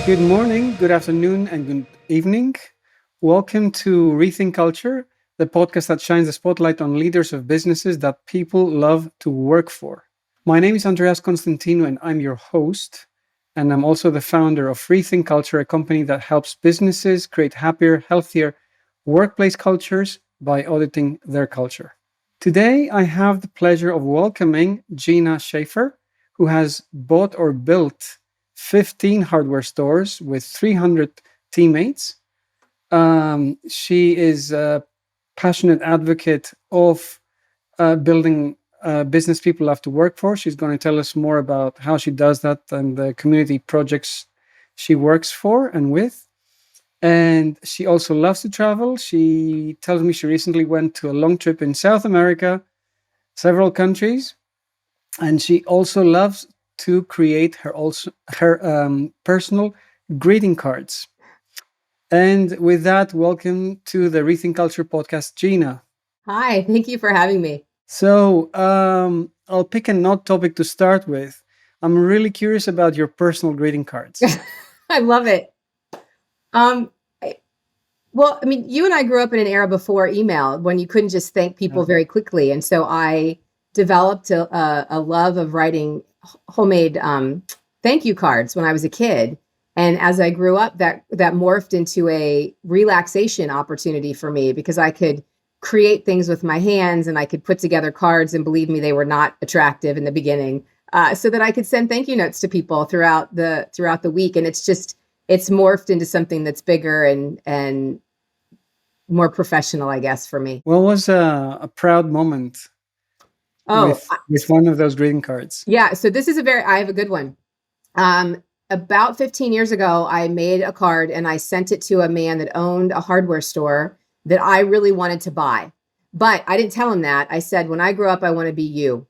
Good morning, good afternoon, and good evening. Welcome to Rethink Culture, the podcast that shines the spotlight on leaders of businesses that people love to work for. My name is Andreas Constantino, and I'm your host. And I'm also the founder of Rethink Culture, a company that helps businesses create happier, healthier workplace cultures by auditing their culture. Today, I have the pleasure of welcoming Gina Schaefer, who has bought or built 15 hardware stores with 300 teammates. She is a passionate advocate of building business people love to work for. She's going to tell us more about how she does that and the community projects she works for and with. And she also loves to travel. She tells me she recently went to a long trip in South America, several countries, and she also loves to create her personal greeting cards. And with that, welcome to the Rethink Culture podcast, Gina. Hi, thank you for having me. So I'll pick an odd topic to start with. I'm really curious about your personal greeting cards. I love it. Um, you and I grew up in an era before email when you couldn't just thank people very quickly. And so I developed a love of writing homemade thank you cards when I was a kid. And as I grew up, that morphed into a relaxation opportunity for me because I could create things with my hands and I could put together cards. And believe me, they were not attractive in the beginning, so that I could send thank you notes to people throughout the week. And it's morphed into something that's bigger and more professional, I guess, for me. What was a proud moment Oh, with one of those greeting cards? yeah. So I have a good one. About 15 years ago, I made a card and I sent it to a man that owned a hardware store that I really wanted to buy. But I didn't tell him that. I said, when I grow up, I want to be you.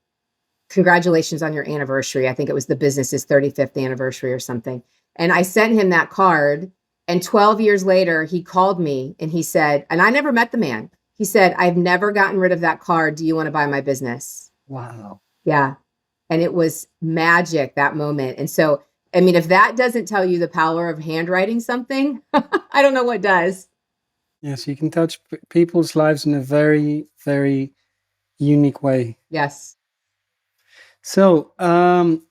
Congratulations on your anniversary. I think it was the business's 35th anniversary or something. And I sent him that card. And 12 years later, he called me and he said, and I never met the man. He said, I've never gotten rid of that card. Do you want to buy my business? Wow. Yeah. And it was magic, that moment. And so, I mean, if that doesn't tell you the power of handwriting something, I don't know what does. Yes, you can touch people's lives in a very, very unique way. Yes. So,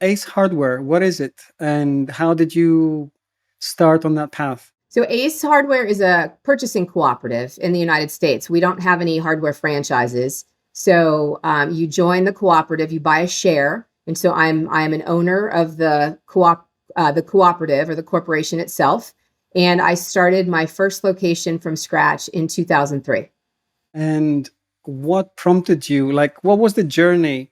Ace Hardware, what is it? And how did you start on that path? So Ace Hardware is a purchasing cooperative in the United States. We don't have any hardware franchises. So you join the cooperative, you buy a share. And so I'm an owner of the cooperative or the corporation itself. And I started my first location from scratch in 2003. And what prompted you? Like, what was the journey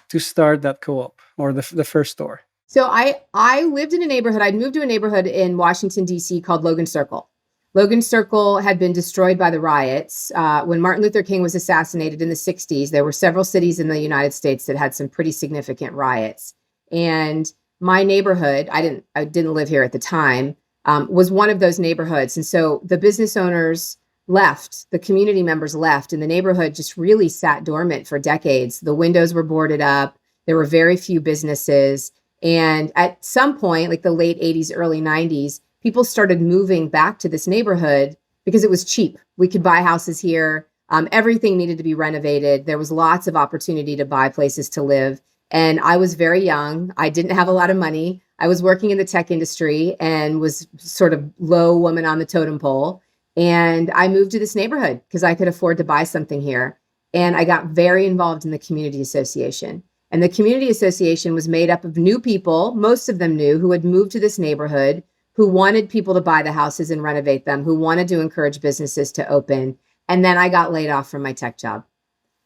to start that co-op or the first store? So I lived in a neighborhood. I'd moved to a neighborhood in Washington, D.C. called Logan Circle. Logan Circle had been destroyed by the riots. When Martin Luther King was assassinated in the 60s, there were several cities in the United States that had some pretty significant riots. And my neighborhood, I didn't live here at the time, was one of those neighborhoods. And so the business owners left, the community members left, and the neighborhood just really sat dormant for decades. The windows were boarded up. There were very few businesses. And at some point, like the late 80s, early 90s, people started moving back to this neighborhood because it was cheap. We could buy houses here. Everything needed to be renovated. There was lots of opportunity to buy places to live. And I was very young. I didn't have a lot of money. I was working in the tech industry and was sort of low woman on the totem pole. And I moved to this neighborhood because I could afford to buy something here. And I got very involved in the community association. And the community association was made up of new people, most of them new, who had moved to this neighborhood, who wanted people to buy the houses and renovate them, who wanted to encourage businesses to open. And then I got laid off from my tech job.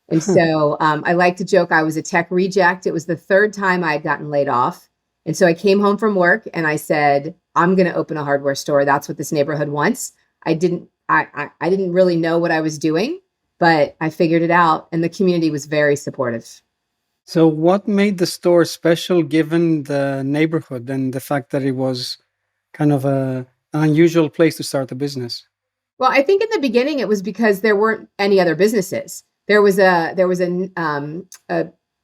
And so I like to joke I was a tech reject. It was the third time I had gotten laid off. And so I came home from work and I said, I'm going to open a hardware store. That's what this neighborhood wants. I didn't really know what I was doing, but I figured it out. And the community was very supportive. So what made the store special given the neighborhood and the fact that it was kind of an unusual place to start a business? Well, I think in the beginning it was because there weren't any other businesses. There was a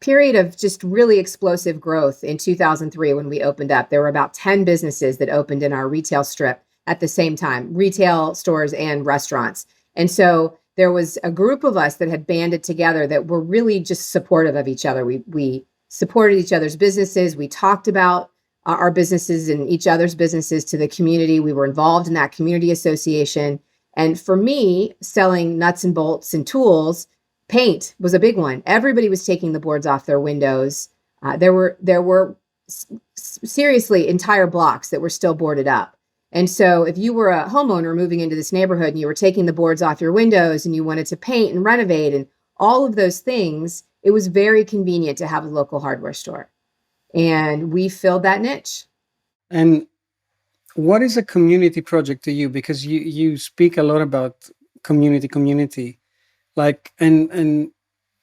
period of just really explosive growth in 2003 when we opened up. There were about 10 businesses that opened in our retail strip at the same time, retail stores and restaurants. And so there was a group of us that had banded together that were really just supportive of each other. We supported each other's businesses. We talked about our businesses and each other's businesses to the community. We were involved in that community association. And for me, selling nuts and bolts and tools, paint was a big one. Everybody was taking the boards off their windows. There were seriously entire blocks that were still boarded up. And so if you were a homeowner moving into this neighborhood and you were taking the boards off your windows and you wanted to paint and renovate and all of those things, it was very convenient to have a local hardware store. And we filled that niche. And what is a community project to you? Because you speak a lot about community. Like, and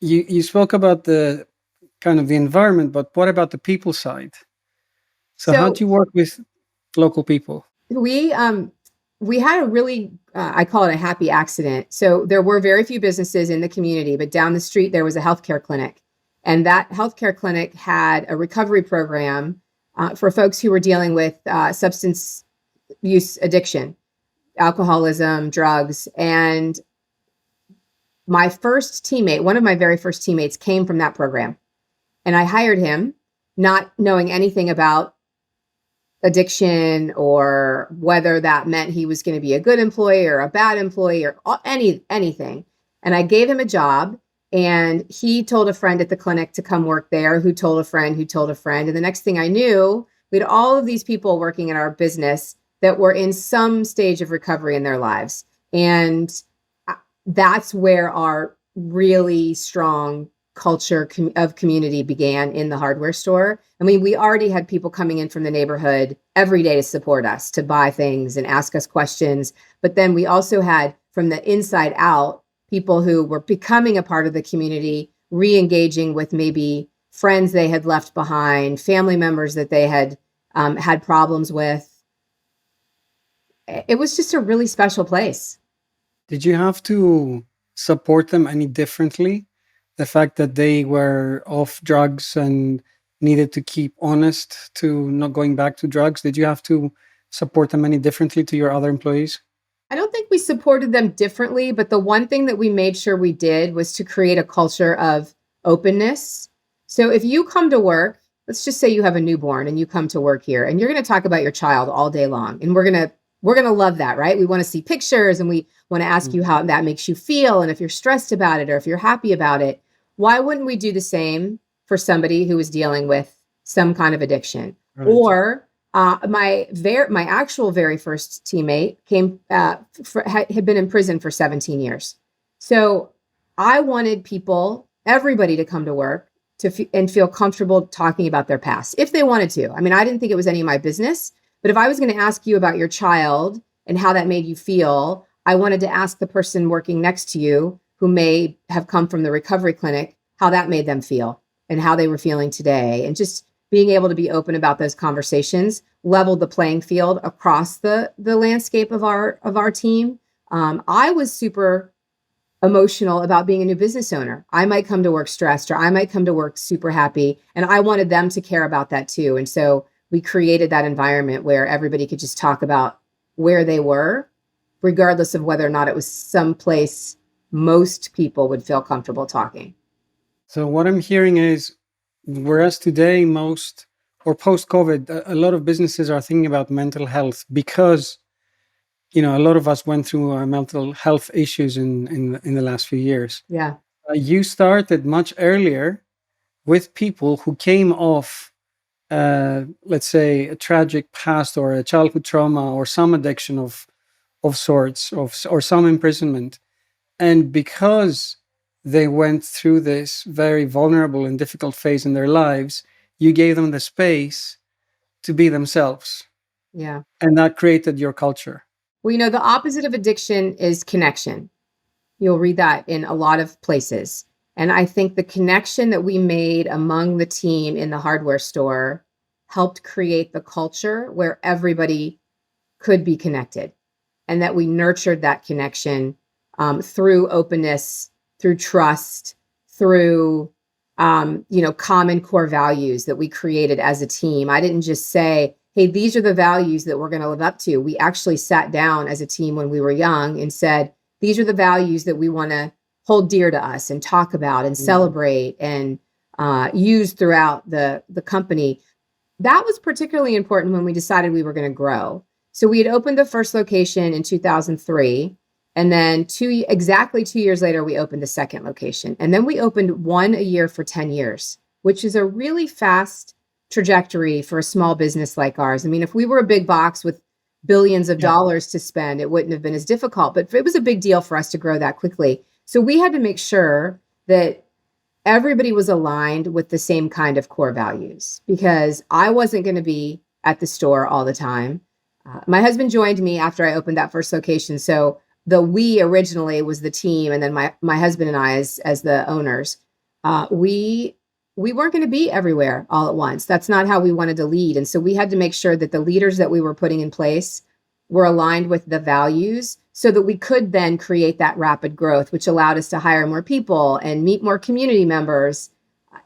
you spoke about the kind of the environment, but what about the people side? So how do you work with local people? We had a really, I call it a happy accident. So there were very few businesses in the community, but down the street, there was a healthcare clinic. And that healthcare clinic had a recovery program for folks who were dealing with substance use addiction, alcoholism, drugs. And my first teammate, one of my very first teammates, came from that program. And I hired him, not knowing anything about addiction or whether that meant he was going to be a good employee or a bad employee or anything. And I gave him a job, and he told a friend at the clinic to come work there, who told a friend, who told a friend. And the next thing I knew, we had all of these people working in our business that were in some stage of recovery in their lives. And that's where our really strong culture of community began, in the hardware store. I mean, we already had people coming in from the neighborhood every day to support us, to buy things and ask us questions. But then we also had, from the inside out, people who were becoming a part of the community, re-engaging with maybe friends they had left behind, family members that they had had problems with. It was just a really special place. Did you have to support them any differently? The fact that they were off drugs and needed to keep honest to not going back to drugs, did you have to support them any differently to your other employees? I don't think we supported them differently, but the one thing that we made sure we did was to create a culture of openness. So if you come to work, let's just say you have a newborn and you come to work here and you're going to talk about your child all day long, and we're going to love that, right? We want to see pictures and we want to ask you how that makes you feel, and if you're stressed about it or if you're happy about it. Why wouldn't we do the same for somebody who is dealing with some kind of addiction? Right. Or my actual very first teammate had been in prison for 17 years. So I wanted everybody to come to work and feel comfortable talking about their past if they wanted to. I mean, I didn't think it was any of my business, but if I was going to ask you about your child and how that made you feel, I wanted to ask the person working next to you, who may have come from the recovery clinic, how that made them feel and how they were feeling today. And just being able to be open about those conversations leveled the playing field across the landscape of our team. I was super emotional about being a new business owner. I might come to work stressed, or I might come to work super happy. And I wanted them to care about that too. And so we created that environment where everybody could just talk about where they were, regardless of whether or not it was someplace most people would feel comfortable talking. So what I'm hearing is, whereas today or post-COVID, a lot of businesses are thinking about mental health because, a lot of us went through mental health issues in the last few years. Yeah. You started much earlier with people who came off, let's say, a tragic past or a childhood trauma or some addiction of sorts, or some imprisonment. And because they went through this very vulnerable and difficult phase in their lives, you gave them the space to be themselves. Yeah. And that created your culture. Well, the opposite of addiction is connection. You'll read that in a lot of places. And I think the connection that we made among the team in the hardware store helped create the culture where everybody could be connected, and that we nurtured that connection through openness, through trust, through common core values that we created as a team. I didn't just say, hey, these are the values that we're going to live up to. We actually sat down as a team when we were young and said, these are the values that we want to hold dear to us and talk about and celebrate and use throughout the company. That was particularly important when we decided we were going to grow. So we had opened the first location in 2003. And then exactly 2 years later, we opened a second location. And then we opened one a year for 10 years, which is a really fast trajectory for a small business like ours. I mean, if we were a big box with billions of dollars to spend, it wouldn't have been as difficult. But it was a big deal for us to grow that quickly. So we had to make sure that everybody was aligned with the same kind of core values, because I wasn't going to be at the store all the time. My husband joined me after I opened that first location. So the we originally was the team, and then my husband and I as the owners. We weren't going to be everywhere all at once. That's not how we wanted to lead. And so we had to make sure that the leaders that we were putting in place were aligned with the values so that we could then create that rapid growth, which allowed us to hire more people and meet more community members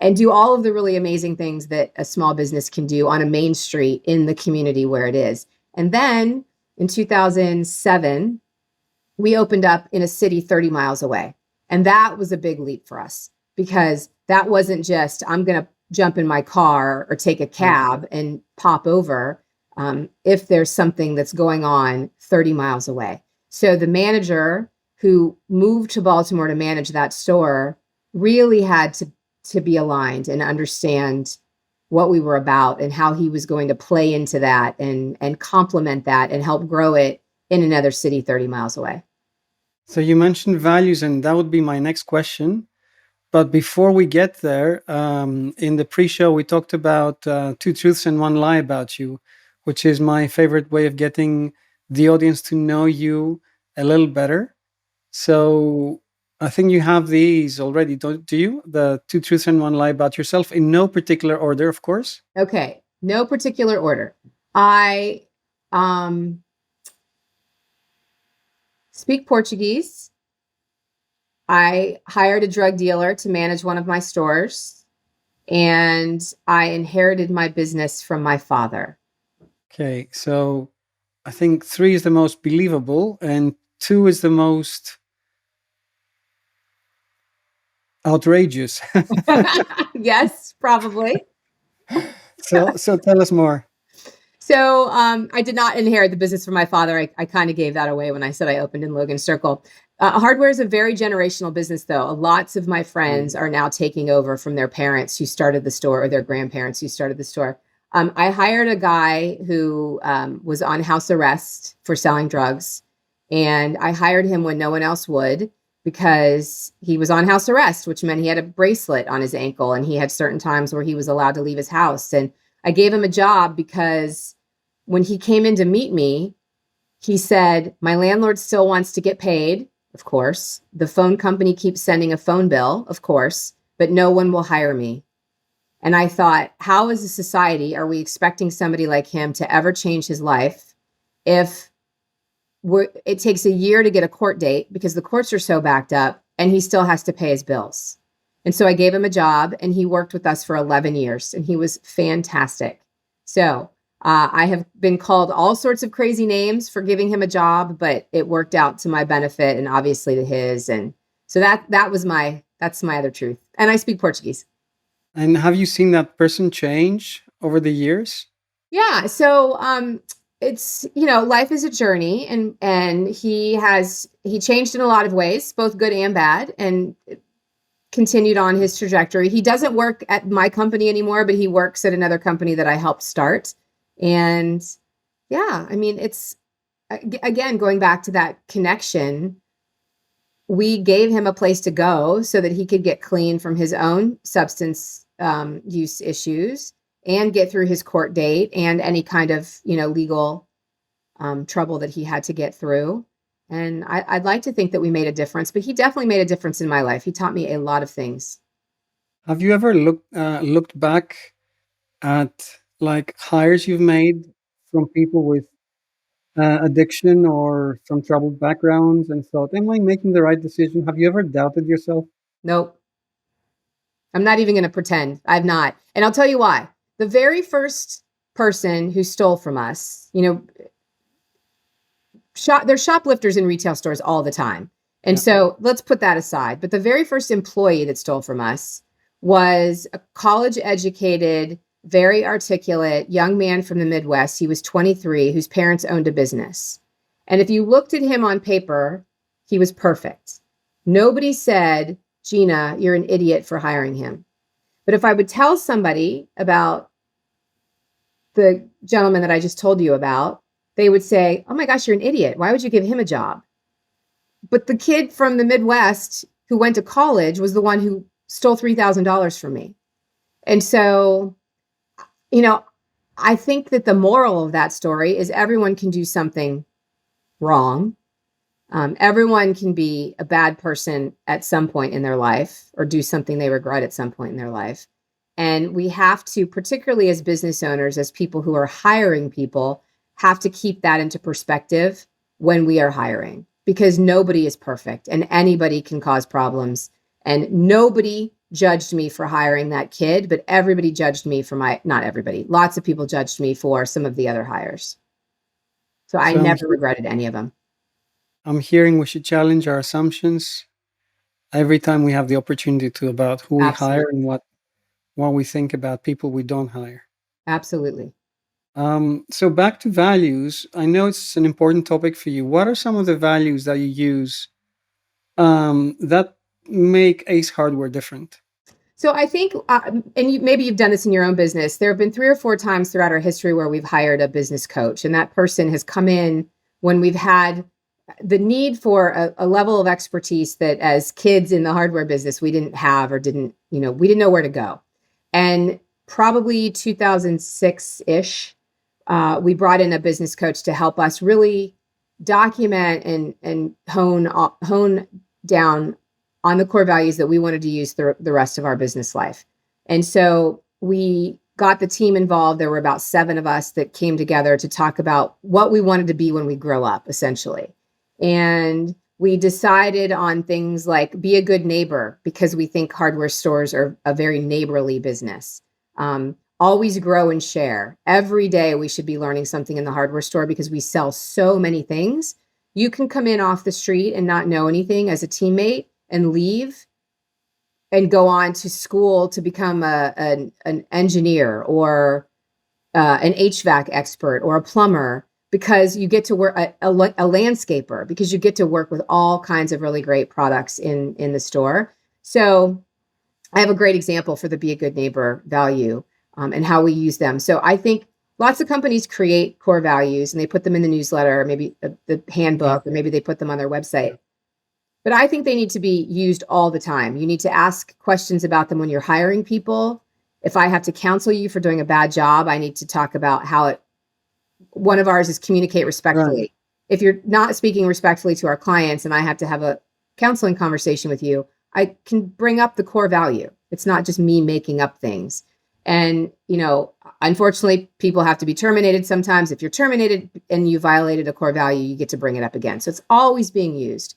and do all of the really amazing things that a small business can do on a main street in the community where it is. And then in 2007, we opened up in a city 30 miles away. And that was a big leap for us, because that wasn't just, I'm going to jump in my car or take a cab and pop over if there's something that's going on 30 miles away. So the manager who moved to Baltimore to manage that store really had to be aligned and understand what we were about and how he was going to play into that and complement that and help grow it in another city 30 miles away. So you mentioned values, and that would be my next question. But before we get there, in the pre-show, we talked about two truths and one lie about you, which is my favorite way of getting the audience to know you a little better. So I think you have these already, do you? The two truths and one lie about yourself, in no particular order, of course. Okay, no particular order. I speak Portuguese. I hired a drug dealer to manage one of my stores, and I inherited my business from my father. Okay, so I think 3 is the most believable, and 2 is the most outrageous. Yes, probably. So tell us more. So I did not inherit the business from my father. I kind of gave that away when I said I opened in Logan Circle. Hardware is a very generational business, though. Lots of my friends are now taking over from their parents who started the store or their grandparents who started the store. I hired a guy who was on house arrest for selling drugs. And I hired him when no one else would, because he was on house arrest, which meant he had a bracelet on his ankle and he had certain times where he was allowed to leave his house. And I gave him a job because when he came in to meet me, he said, my landlord still wants to get paid, of course. The phone company keeps sending a phone bill, of course, but no one will hire me. And I thought, how as a society are we expecting somebody like him to ever change his life if it takes a year to get a court date because the courts are so backed up and he still has to pay his bills? And so I gave him a job, and he worked with us for 11 years, and he was fantastic. So I have been called all sorts of crazy names for giving him a job, but it worked out to my benefit and obviously to his. And so that's my other truth. And I speak Portuguese. And have you seen that person change over the years? Yeah. So it's, life is a journey, and he changed in a lot of ways, both good and bad, and continued on his trajectory. He doesn't work at my company anymore, but he works at another company that I helped start. And yeah, I mean, it's again, going back to that connection, we gave him a place to go so that he could get clean from his own substance use issues and get through his court date and any kind of, legal trouble that he had to get through. And I'd like to think that we made a difference, but he definitely made a difference in my life. He taught me a lot of things. Have you ever looked back at like hires you've made from people with addiction or from troubled backgrounds and thought, am I making the right decision? Have you ever doubted yourself? Nope. I'm not even going to pretend. I've not. And I'll tell you why. The very first person who stole from us, there's shoplifters in retail stores all the time. And so let's put that aside. But the very first employee that stole from us was a college educated, very articulate young man from the Midwest. He was 23, whose parents owned a business. And if you looked at him on paper, he was perfect. Nobody said, Gina, you're an idiot for hiring him. But if I would tell somebody about the gentleman that I just told you about, they would say, oh my gosh, you're an idiot. Why would you give him a job? But the kid from the Midwest who went to college was the one who stole $3,000 from me. And so, I think that the moral of that story is everyone can do something wrong. Everyone can be a bad person at some point in their life or do something they regret at some point in their life. And we have to, particularly as business owners, as people who are hiring people, have to keep that into perspective when we are hiring, because nobody is perfect and anybody can cause problems. And nobody judged me for hiring that kid, but everybody judged me for not everybody, lots of people judged me for some of the other hires. So I never regretted any of them. I'm hearing we should challenge our assumptions every time we have the opportunity to about who we hire and what we think about people we don't hire. Absolutely. So back to values. I know it's an important topic for you. What are some of the values that you use that make Ace Hardware different? So I think, maybe you've done this in your own business. There have been 3 or 4 times throughout our history where we've hired a business coach, and that person has come in when we've had the need for a level of expertise that as kids in the hardware business, we didn't have or we didn't know where to go. And probably 2006-ish, we brought in a business coach to help us really document and hone down on the core values that we wanted to use the rest of our business life. And so we got the team involved. There were about 7 of us that came together to talk about what we wanted to be when we grow up, essentially. And we decided on things like be a good neighbor, because we think hardware stores are a very neighborly business. Always grow and share. Every day we should be learning something in the hardware store because we sell so many things. You can come in off the street and not know anything as a teammate and leave and go on to school to become an engineer or an HVAC expert or a plumber, because you get to work a landscaper, because you get to work with all kinds of really great products in the store. So I have a great example for the be a good neighbor value and how we use them. So I think lots of companies create core values and they put them in the newsletter, maybe the handbook, or maybe they put them on their website. But I think they need to be used all the time. You need to ask questions about them when you're hiring people. If I have to counsel you for doing a bad job, I need to talk about one of ours is communicate respectfully. Right. If you're not speaking respectfully to our clients and I have to have a counseling conversation with you, I can bring up the core value. It's not just me making up things. And, unfortunately, people have to be terminated sometimes. If you're terminated and you violated a core value, you get to bring it up again. So it's always being used.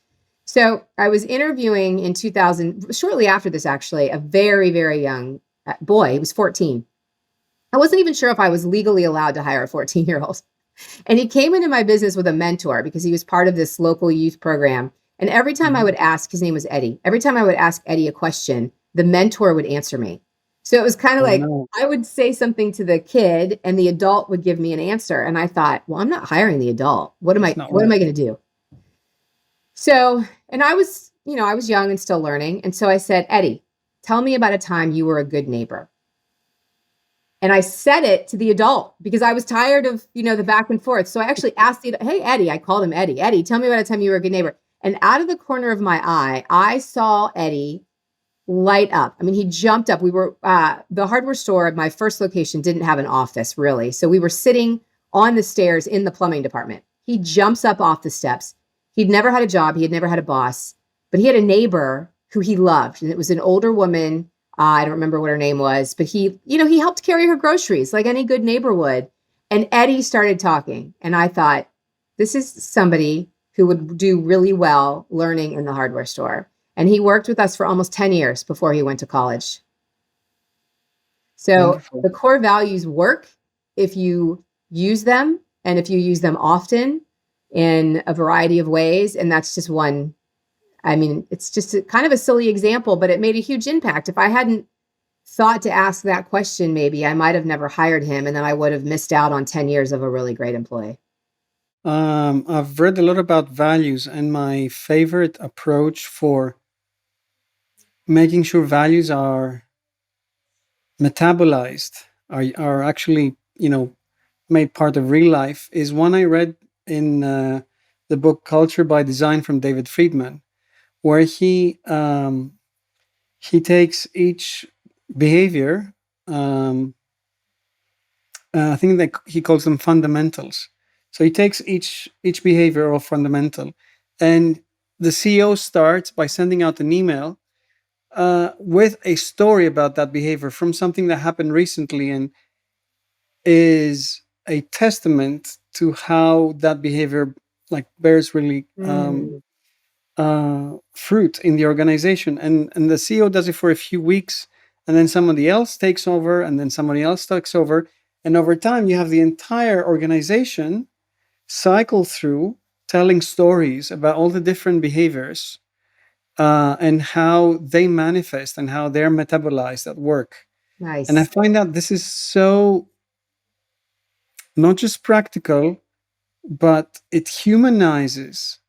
So I was interviewing in 2000, shortly after this, actually, a very, very young boy. He was 14. I wasn't even sure if I was legally allowed to hire a 14-year-old. And he came into my business with a mentor because he was part of this local youth program. And every time I would ask, his name was Eddie, every time I would ask Eddie a question, the mentor would answer me. So it was kind of I would say something to the kid and the adult would give me an answer. And I thought, well, I'm not hiring the adult. What am I going to do? So, and I was young and still learning. And so I said, Eddie, tell me about a time you were a good neighbor. And I said it to the adult because I was tired of, the back and forth. So I actually asked hey, Eddie, I called him Eddie. Eddie, tell me about a time you were a good neighbor. And out of the corner of my eye, I saw Eddie light up. I mean, he jumped up. We were, the hardware store at my first location didn't have an office really. So we were sitting on the stairs in the plumbing department. He jumps up off the steps. He'd never had a job. He had never had a boss, but he had a neighbor who he loved. And it was an older woman. I don't remember what her name was, but he helped carry her groceries like any good neighbor would. And Eddie started talking. And I thought, this is somebody who would do really well learning in the hardware store. And he worked with us for almost 10 years before he went to college. So Wonderful. the core values work if you use them and if you use them often in a variety of ways. And that's just one. I mean, it's just kind of a silly example, but it made a huge impact. If I hadn't thought to ask that question, maybe I might have never hired him, and then I would have missed out on 10 years of a really great employee. I've read a lot about values, and my favorite approach for making sure values are metabolized, are actually, made part of real life, is one I read in the book Culture by Design from David Friedman, where he takes each behavior. I think that he calls them fundamentals. So he takes each behavior or fundamental, and the CEO starts by sending out an email with a story about that behavior from something that happened recently and is a testament to how that behavior like bears really Mm, fruit in the organization. And the CEO does it for a few weeks, and then somebody else takes over, and then somebody else takes over, and over time you have the entire organization cycle through telling stories about all the different behaviors and how they manifest and how they're metabolized at work. And I nice. find that this is so not just practical, but it humanizes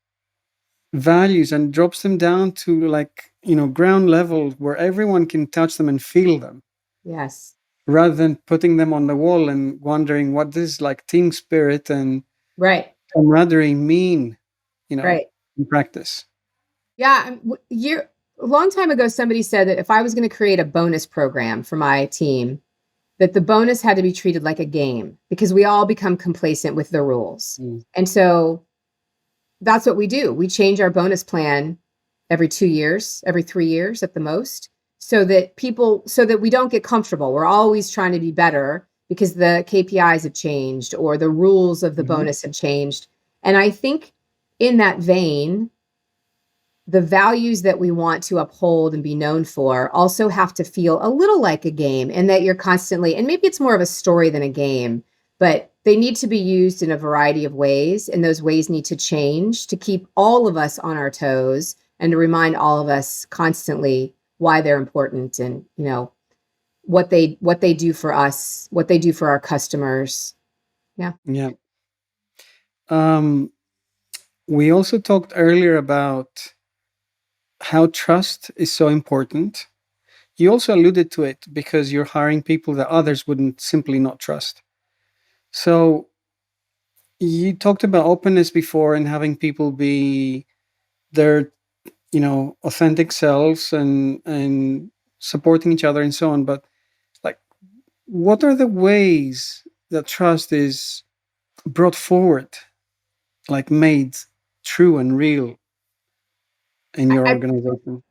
values and drops them down to like, ground level where everyone can touch them and feel them Yes. rather than putting them on the wall and wondering what this like team spirit and Right. camaraderie mean, Right. in practice. Yeah. A long time ago, somebody said that if I was going to create a bonus program for my team, that the bonus had to be treated like a game because we all become complacent with the rules. Mm. And so that's what we do. We change our bonus plan every 2 years, every 3 years at the most, so that we don't get comfortable. We're always trying to be better because the KPIs have changed or the rules of the Mhm. bonus have changed. And I think in that vein, the values that we want to uphold and be known for also have to feel a little like a game, and that you're constantly, and maybe it's more of a story than a game, but they need to be used in a variety of ways. And those ways need to change to keep all of us on our toes and to remind all of us constantly why they're important and, what they do for us, what they do for our customers. Yeah. Yeah. Um, we also talked earlier about how trust is so important. You also alluded to it because you're hiring people that others wouldn't simply not trust. So you talked about openness before and having people be their, authentic selves and supporting each other and so on. But like, what are the ways that trust is brought forward, like made true and real in your I, organization?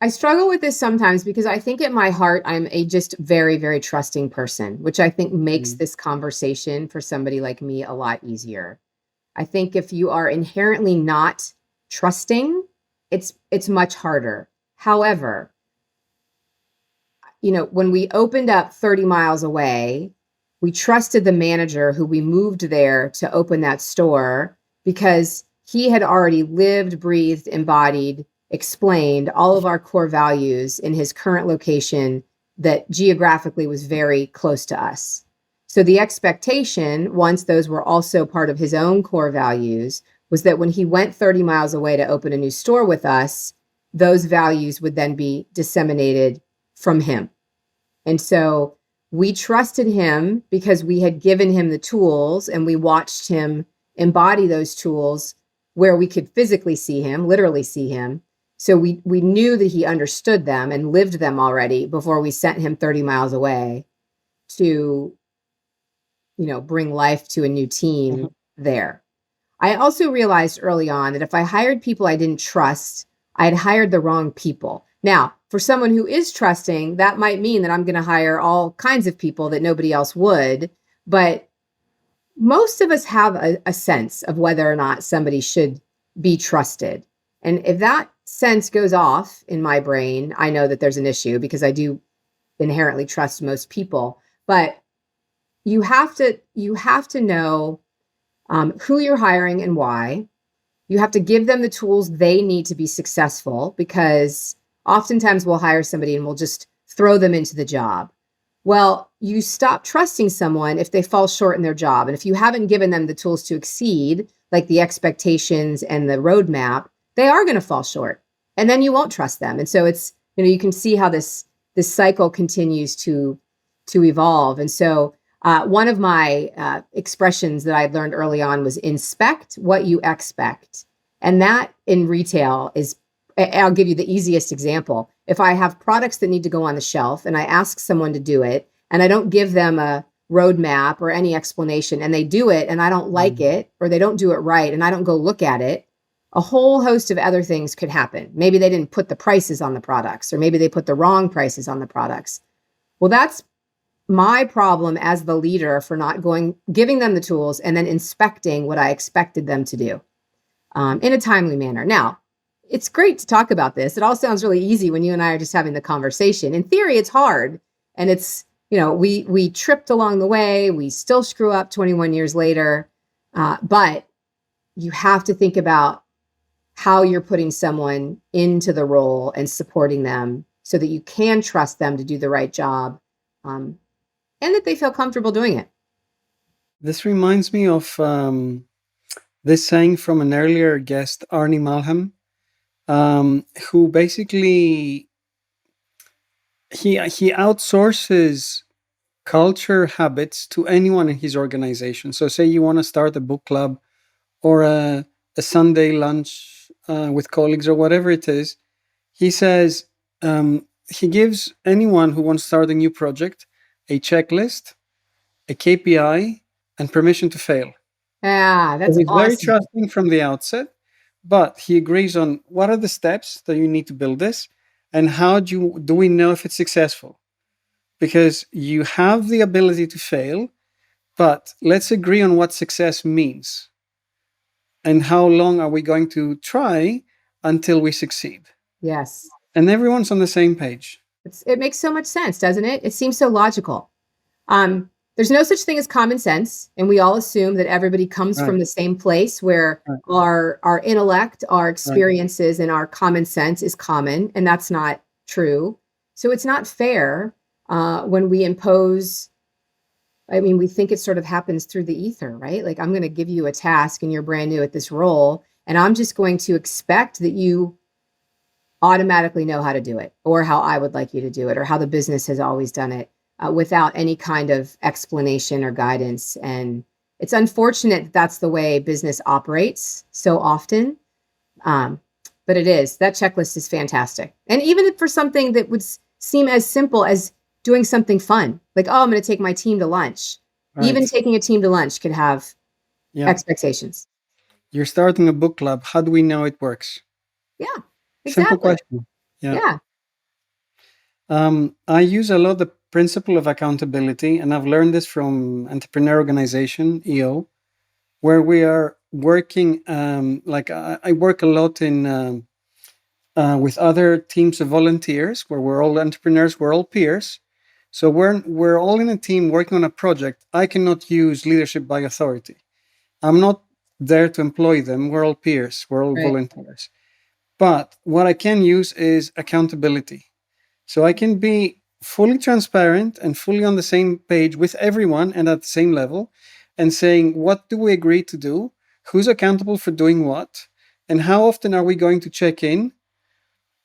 I struggle with this sometimes because I think at my heart, I'm a just very, very trusting person, which I think makes Mm. this conversation for somebody like me a lot easier. I think if you are inherently not trusting, it's much harder. However, when we opened up 30 miles away, we trusted the manager who we moved there to open that store because he had already lived, breathed, embodied, explained all of our core values in his current location that geographically was very close to us. So the expectation, once those were also part of his own core values, was that when he went 30 miles away to open a new store with us, those values would then be disseminated from him. And so we trusted him because we had given him the tools and we watched him embody those tools where we could physically see him, literally see him. So we knew that he understood them and lived them already before we sent him 30 miles away to, bring life to a new Mhm. team there. I also realized early on that if I hired people I didn't trust, I had hired the wrong people. Now, for someone who is trusting, that might mean that I'm going to hire all kinds of people that nobody else would. But most of us have a sense of whether or not somebody should be trusted. And if that sense goes off in my brain, I know that there's an issue because I do inherently trust most people. But you have to know who you're hiring and why. You have to give them the tools they need to be successful, because oftentimes we'll hire somebody and we'll just throw them into the job. Well, you stop trusting someone if they fall short in their job. And if you haven't given them the tools to exceed, like the expectations and the roadmap, they are going to fall short. And then you won't trust them. And so it's, you can see how this cycle continues to evolve. And so one of my expressions that I learned early on was inspect what you expect. And that in retail is, I'll give you the easiest example. If I have products that need to go on the shelf and I ask someone to do it and I don't give them a roadmap or any explanation and they do it and I don't like it, or they don't do it right and I don't go look at it, a whole host of other things could happen. Maybe they didn't put the prices on the products, or maybe they put the wrong prices on the products. Well, that's my problem as the leader for not giving them the tools and then inspecting what I expected them to do in a timely manner. Now, it's great to talk about this. It all sounds really easy when you and I are just having the conversation. In theory, it's hard. And it's, we tripped along the way. We still screw up 21 years later. But you have to think about how you're putting someone into the role and supporting them so that you can trust them to do the right job, and that they feel comfortable doing it. This reminds me of this saying from an earlier guest, Arnie Malham, who basically he outsources culture habits to anyone in his organization. So say you want to start a book club or a Sunday lunch with colleagues or whatever it is. He says he gives anyone who wants to start a new project a checklist, a KPI, and permission to fail. Yeah, that's He's very awesome. trusting from the outset, but he agrees on what are the steps that you need to build this and how do we know if it's successful? Because you have the ability to fail, but let's agree on what success means and how long are we going to try until we succeed. Yes. And everyone's on the same page. It makes so much sense, doesn't it? It seems so logical. There's no such thing as common sense, and we all assume that everybody comes from the same place where our intellect, our experiences, and our common sense is common, and that's not true. So it's not fair when we impose. I mean, we think it sort of happens through the ether, right? Like, I'm going to give you a task and you're brand new at this role, and I'm just going to expect that you automatically know how to do it, or how I would like you to do it, or how the business has always done it, without any kind of explanation or guidance. And it's unfortunate that that's the way business operates so often. But it is. That checklist is fantastic. And even for something that would seem as simple as doing something fun, like, oh, I'm going to take my team to lunch. Right. Even taking a team to lunch could have expectations. You're starting a book club. How do we know it works? Yeah, exactly. Simple question. Yeah. I use a lot the principle of accountability, and I've learned this from Entrepreneur Organization, EO, where we are working, I work a lot in with other teams of volunteers, where we're all entrepreneurs, we're all peers. So we're all in a team working on a project. I cannot use leadership by authority. I'm not there to employ them. We're all peers. We're all volunteers. But what I can use is accountability. So I can be fully transparent and fully on the same page with everyone and at the same level, and saying, what do we agree to do? Who's accountable for doing what? And how often are we going to check in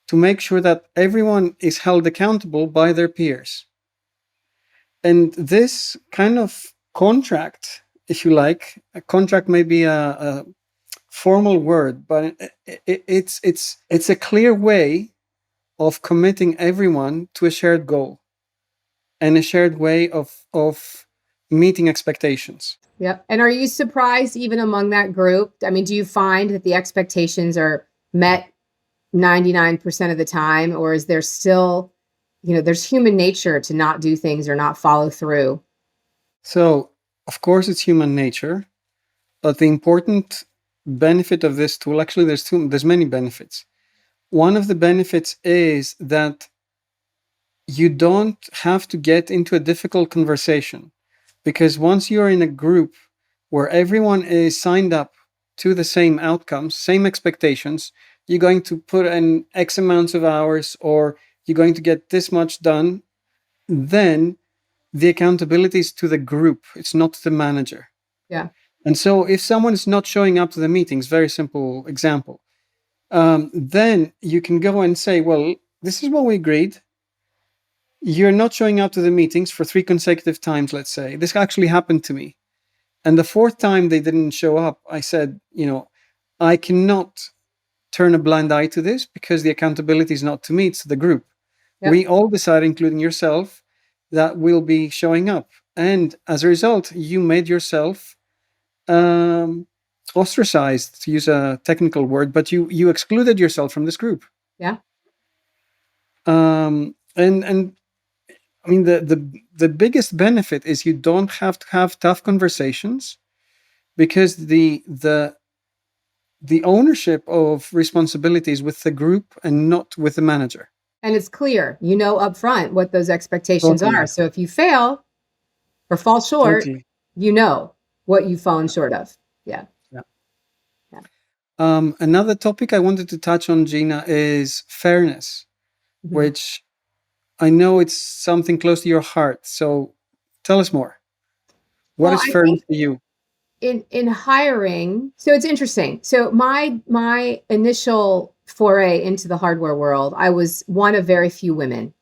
to make sure that everyone is held accountable by their peers? And this kind of contract, if you like, a contract may be a formal word, but it's a clear way of committing everyone to a shared goal and a shared way of meeting expectations. Yep. And are you surprised even among that group? I mean, do you find that the expectations are met 99% of the time, or is there still, there's human nature to not do things or not follow through? So, of course, it's human nature, but the important benefit of this tool, actually, there's many benefits. One of the benefits is that you don't have to get into a difficult conversation, because once you're in a group where everyone is signed up to the same outcomes, same expectations, you're going to put in X amounts of hours, or you're going to get this much done, then the accountability is to the group. It's not to the manager. Yeah. And so if someone is not showing up to the meetings, very simple example, then you can go and say, well, this is what we agreed. You're not showing up to the meetings for 3 consecutive times, let's say. This actually happened to me. And the fourth time they didn't show up, I said, I cannot turn a blind eye to this, because the accountability is not to me, it's to the group. Yep. We all decide, including yourself, that we'll be showing up. And as a result, you made yourself ostracized, to use a technical word, but you excluded yourself from this group. Yeah. And I mean, the biggest benefit is you don't have to have tough conversations, because the ownership of responsibilities with the group and not with the manager. And it's clear, up front what those expectations Totally. are. So if you fail or fall short, Totally. you know what you've fallen short of. Yeah. Another topic I wanted to touch on, Gina, is fairness, Mm-hmm. which I know it's something close to your heart. So tell us more. What is fairness to you? In hiring, so it's interesting. So my initial foray into the hardware world, I was one of very few women.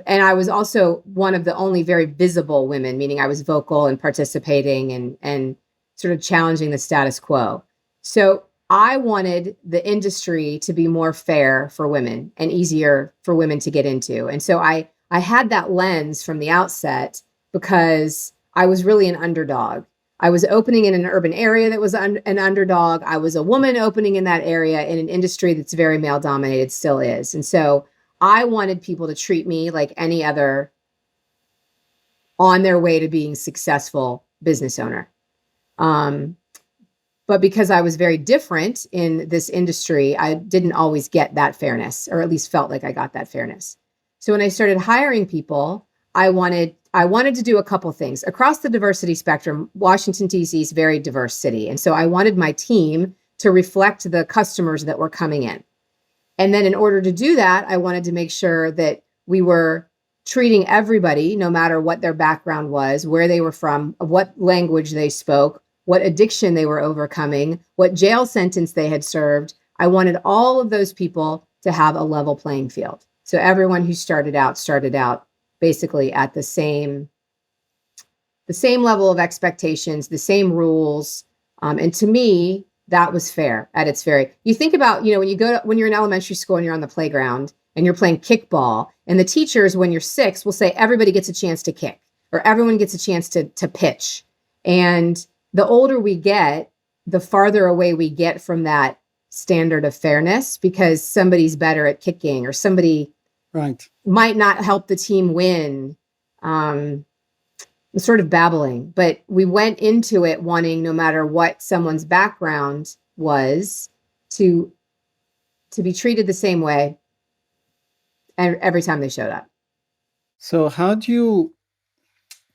And I was also one of the only very visible women, meaning I was vocal and participating and sort of challenging the status quo. So I wanted the industry to be more fair for women and easier for women to get into. And so I had that lens from the outset, because I was really an underdog. I was opening in an urban area that was an underdog. I was a woman opening in that area in an industry that's very male dominated, still is. And so I wanted people to treat me like any other on their way to being successful business owner. But because I was very different in this industry, I didn't always get that fairness, or at least felt like I got that fairness. So when I started hiring people, I wanted to do a couple things. Across the diversity spectrum, Washington, D.C. is a very diverse city. And so I wanted my team to reflect the customers that were coming in. And then in order to do that, I wanted to make sure that we were treating everybody, no matter what their background was, where they were from, what language they spoke, what addiction they were overcoming, what jail sentence they had served. I wanted all of those people to have a level playing field. So everyone who started out basically at the same level of expectations, the same rules. And to me, that was fair at its very. You think about, when you're in elementary school and you're on the playground and you're playing kickball, and the teachers, when you're 6, will say everybody gets a chance to kick, or everyone gets a chance to pitch. And the older we get, the farther away we get from that standard of fairness, because somebody's better at kicking, or somebody might not help the team win. Sort of babbling, but we went into it wanting, no matter what someone's background was, to be treated the same way every time they showed up. So how do you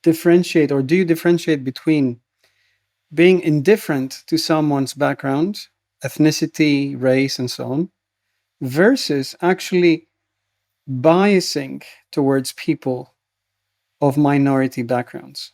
differentiate, or do you differentiate between being indifferent to someone's background, ethnicity, race, and so on, versus actually biasing towards people of minority backgrounds?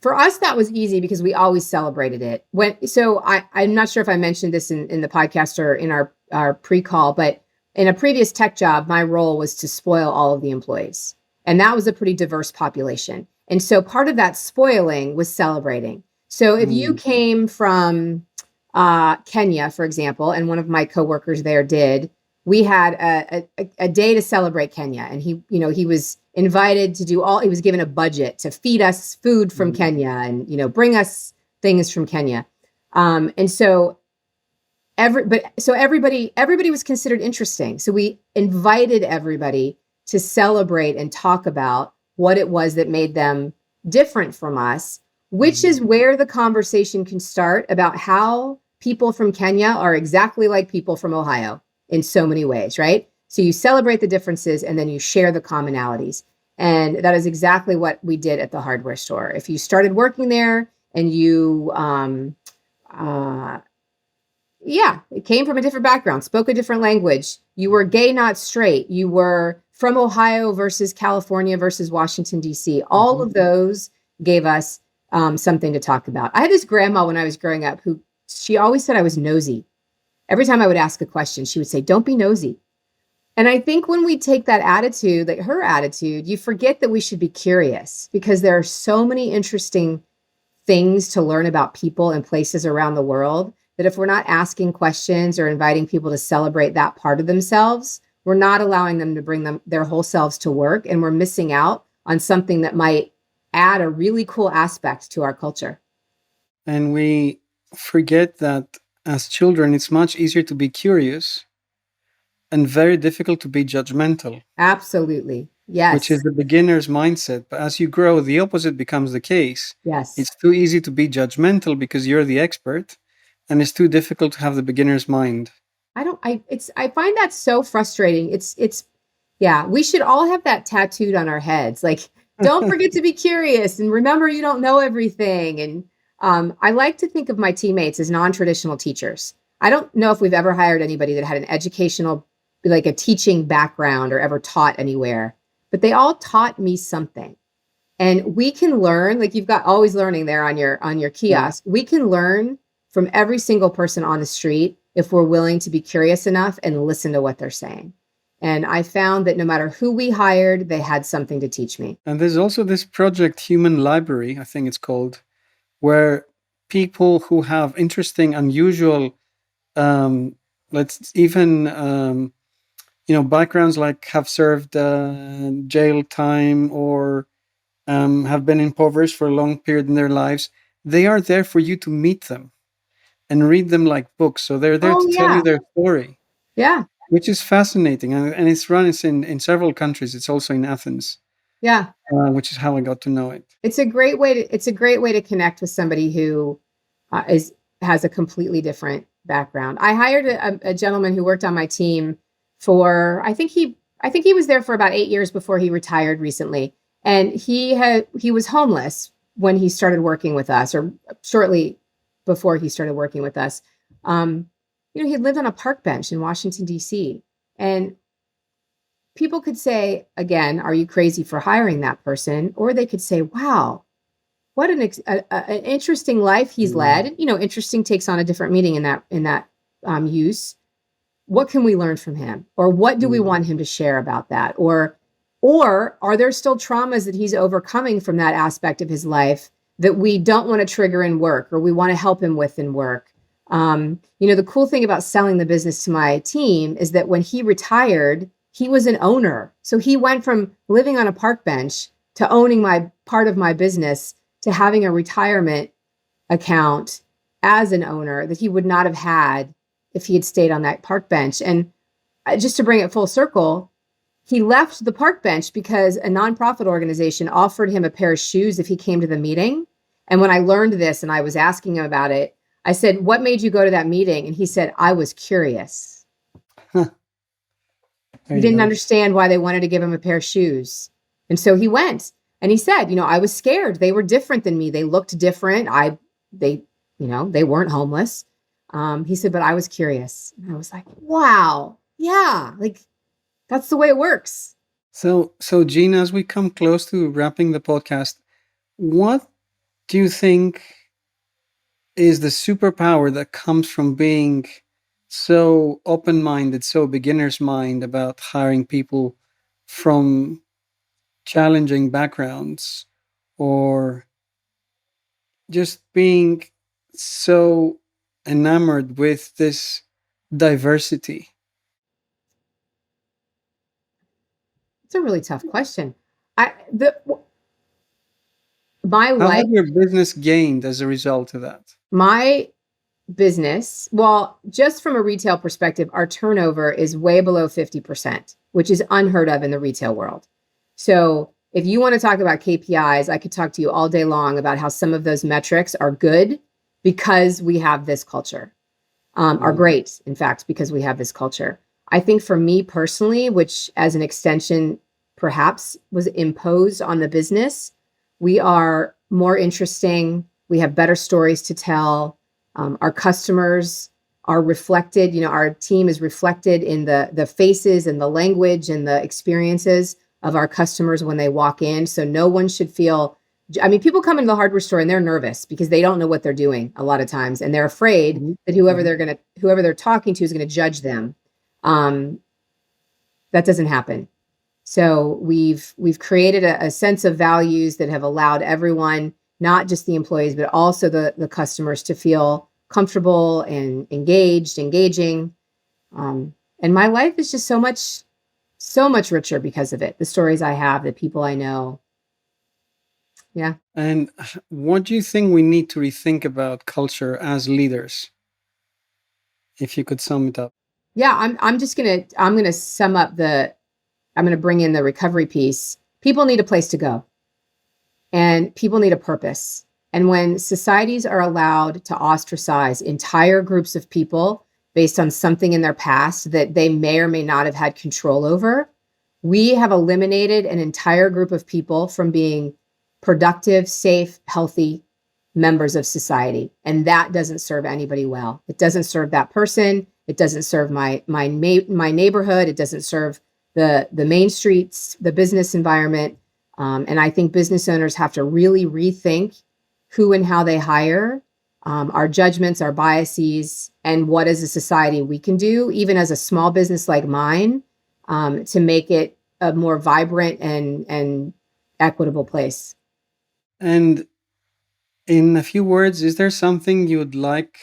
For us, that was easy because we always celebrated it. I'm not sure if I mentioned this in the podcast or in our pre-call, but in a previous tech job, my role was to spoil all of the employees. And that was a pretty diverse population. And so part of that spoiling was celebrating. So if you came from Kenya, for example, and one of my coworkers there did, we had a day to celebrate Kenya. And he was invited to he was given a budget to feed us food from Kenya and, bring us things from Kenya. And so everybody was considered interesting. So we invited everybody to celebrate and talk about what it was that made them different from us, which is where the conversation can start about how people from Kenya are exactly like people from Ohio in so many ways, right? So you celebrate the differences and then you share the commonalities. And that is exactly what we did at the hardware store. If you started working there and you, it came from a different background, spoke a different language, you were gay, not straight, you were from Ohio versus California versus Washington, D.C., all of those gave us something to talk about. I had this grandma when I was growing up who, she always said I was nosy. Every time I would ask a question, she would say, don't be nosy. And I think when we take that attitude, like her attitude, you forget that we should be curious, because there are so many interesting things to learn about people and places around the world that if we're not asking questions or inviting people to celebrate that part of themselves, we're not allowing them to bring their whole selves to work, and we're missing out on something that might add a really cool aspect to our culture. And we forget that as children, it's much easier to be curious and very difficult to be judgmental. Absolutely. Yes. Which is the beginner's mindset. But as you grow, the opposite becomes the case. Yes. It's too easy to be judgmental because you're the expert, and it's too difficult to have the beginner's mind. I find that so frustrating. Yeah, we should all have that tattooed on our heads. Like, don't forget to be curious, and remember you don't know everything. And I like to think of my teammates as non-traditional teachers. I don't know if we've ever hired anybody that had an educational, like a teaching background or ever taught anywhere, but they all taught me something. And we can learn, like you've got always learning there on your kiosk. We can learn from every single person on the street if we're willing to be curious enough and listen to what they're saying. And I found that no matter who we hired, they had something to teach me. And there's also this project, Human Library, I think it's called, where people who have interesting, unusual, backgrounds, like have served jail time or have been impoverished for a long period in their lives, they are there for you to meet them and read them like books. So they're there to tell you their story. Yeah. Which is fascinating. And it's run in several countries. It's also in Athens. Yeah. Which is how I got to know it. It's a great way to connect with somebody who has a completely different background. I hired a gentleman who worked on my team for, I think he was there for about 8 years before he retired recently. And he was homeless when he started working with us, or shortly before he started working with us. He had lived on a park bench in Washington, D.C. And people could say, again, are you crazy for hiring that person? Or they could say, wow, what an interesting life he's led. Interesting takes on a different meaning in that use. What can we learn from him? Or what do we want him to share about that? Or are there still traumas that he's overcoming from that aspect of his life that we don't want to trigger in work, or we want to help him with in work? The cool thing about selling the business to my team is that when he retired, he was an owner. So he went from living on a park bench to owning my part of my business to having a retirement account as an owner that he would not have had if he had stayed on that park bench. And just to bring it full circle, he left the park bench because a nonprofit organization offered him a pair of shoes if he came to the meeting. And when I learned this and I was asking him about it, I said, what made you go to that meeting? And he said, I was curious. He didn't understand why they wanted to give him a pair of shoes. And so he went, and he said, I was scared. They were different than me. They looked different. They weren't homeless. He said, but I was curious. And I was like, wow. Yeah. Like, that's the way it works. So Gina, as we come close to wrapping the podcast, what do you think is the superpower that comes from being so open-minded, so beginner's mind about hiring people from challenging backgrounds, or just being so enamored with this diversity? It's a really tough question. How have your business gained as a result of that? My business, well, just from a retail perspective, our turnover is way below 50%, which is unheard of in the retail world. So if you want to talk about KPIs, I could talk to you all day long about how some of those metrics are good because we have this culture, are great, in fact, because we have this culture. I think for me personally, which as an extension perhaps was imposed on the business. We are more interesting. We have better stories to tell. Our customers are reflected, our team is reflected in the faces and the language and the experiences of our customers when they walk in. So no one should feel, people come into the hardware store and they're nervous because they don't know what they're doing a lot of times. And they're afraid that whoever they're talking to is going to judge them. That doesn't happen. So we've created a sense of values that have allowed everyone, not just the employees, but also the customers, to feel comfortable and engaging. And my life is just so much richer because of it. The stories I have, the people I know. Yeah. And what do you think we need to rethink about culture as leaders? If you could sum it up. Yeah, I'm gonna sum up I'm gonna bring in the recovery piece. People need a place to go. And people need a purpose. And when societies are allowed to ostracize entire groups of people based on something in their past that they may or may not have had control over, we have eliminated an entire group of people from being productive, safe, healthy members of society. And that doesn't serve anybody well. It doesn't serve that person. It doesn't serve my neighborhood. It doesn't serve the main streets, the business environment. And I think business owners have to really rethink who and how they hire, our judgments, our biases, and what as a society we can do, even as a small business like mine, to make it a more vibrant and equitable place. And in a few words, is there something you would like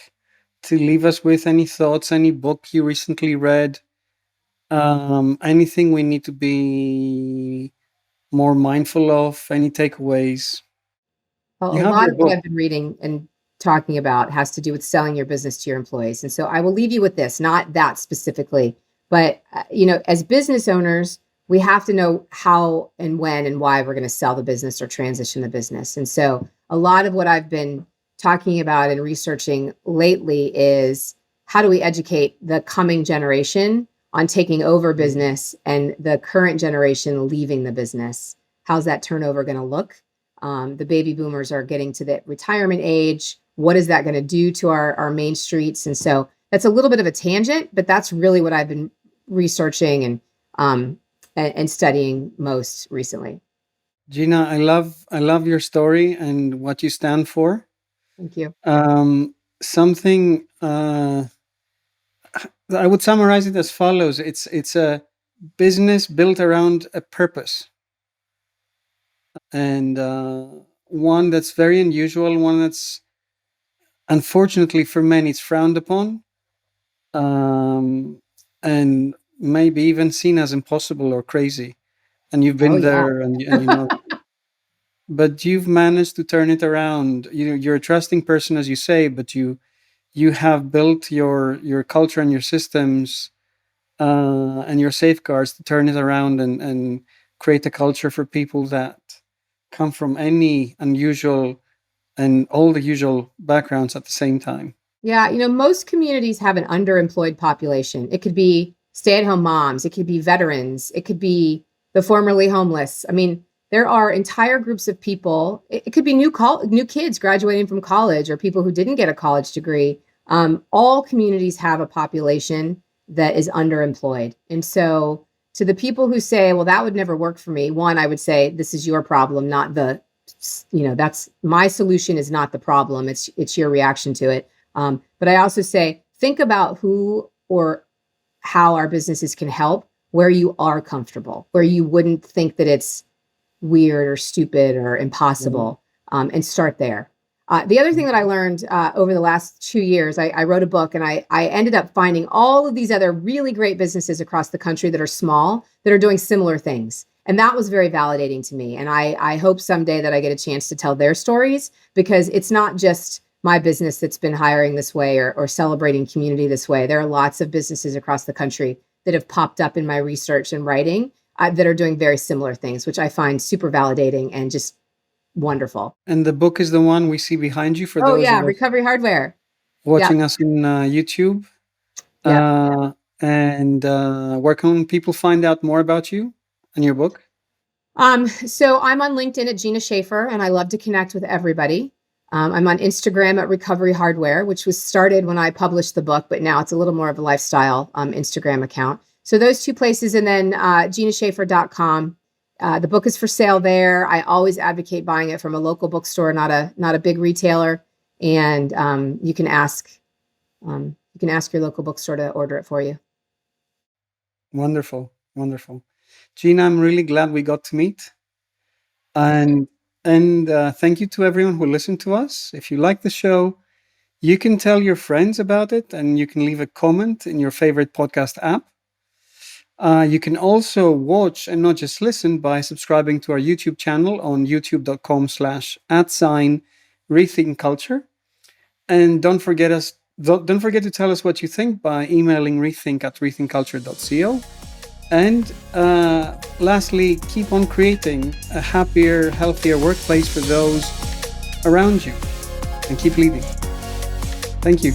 to leave us with? Any thoughts, any book you recently read? Anything we need to be more mindful of? Any takeaways? A You have lot your of what book. I've been reading and talking about has to do with selling your business to your employees. And so I will leave you with this, not that specifically, but as business owners, we have to know how and when and why we're going to sell the business or transition the business. And so a lot of what I've been talking about and researching lately is how do we educate the coming generation on taking over business and the current generation leaving the business? How's that turnover going to look? The baby boomers are getting to the retirement age. What is that going to do to our main streets? And so that's a little bit of a tangent, but that's really what I've been researching and studying most recently. Gina, I love your story and what you stand for. Thank you. Something I would summarize it as follows: it's a business built around a purpose, and one that's very unusual, one that's unfortunately for many it's frowned upon, and maybe even seen as impossible or crazy. And you've Oh been yeah. there, and you know, but you've managed to turn it around. You're a trusting person, as you say, but you have built your culture and your systems and your safeguards to turn it around and create a culture for people that come from any unusual and all the usual backgrounds at the same time. Yeah, most communities have an underemployed population. It could be stay-at-home moms, it could be veterans, it could be the formerly homeless. There are entire groups of people. It could be new kids graduating from college or people who didn't get a college degree. All communities have a population that is underemployed. And so to the people who say, well, that would never work for me, one, I would say, this is your problem, not that's my solution is not the problem. It's your reaction to it. But I also say, think about who or how our businesses can help where you are comfortable, where you wouldn't think that it's weird or stupid or impossible, and start there. The other thing that I learned over the last 2 years, I wrote a book and I ended up finding all of these other really great businesses across the country that are small, that are doing similar things. And that was very validating to me. And I hope someday that I get a chance to tell their stories, because it's not just my business that's been hiring this way or celebrating community this way. There are lots of businesses across the country that have popped up in my research and writing that are doing very similar things, which I find super validating and just wonderful. And the book is the one we see behind you for Oh those yeah, of us Recovery Hardware. Yeah, watching us in YouTube. yeah. And where can people find out more about you and your book? So I'm on LinkedIn at Gina Schaefer, and I love to connect with everybody. I'm on Instagram at Recovery Hardware, which was started when I published the book, but now it's a little more of a lifestyle Instagram account. So those two places, and then GinaSchaefer.com. The book is for sale there. I always advocate buying it from a local bookstore, not a big retailer. And you can ask your local bookstore to order it for you. Wonderful, wonderful. Gina, I'm really glad we got to meet. And thank you to everyone who listened to us. If you like the show, you can tell your friends about it, and you can leave a comment in your favorite podcast app. You can also watch and not just listen by subscribing to our YouTube channel on youtube.com/@Rethink Culture. And don't forget to tell us what you think by emailing rethink@rethinkculture.co. And lastly, keep on creating a happier, healthier workplace for those around you, and keep leading. Thank you.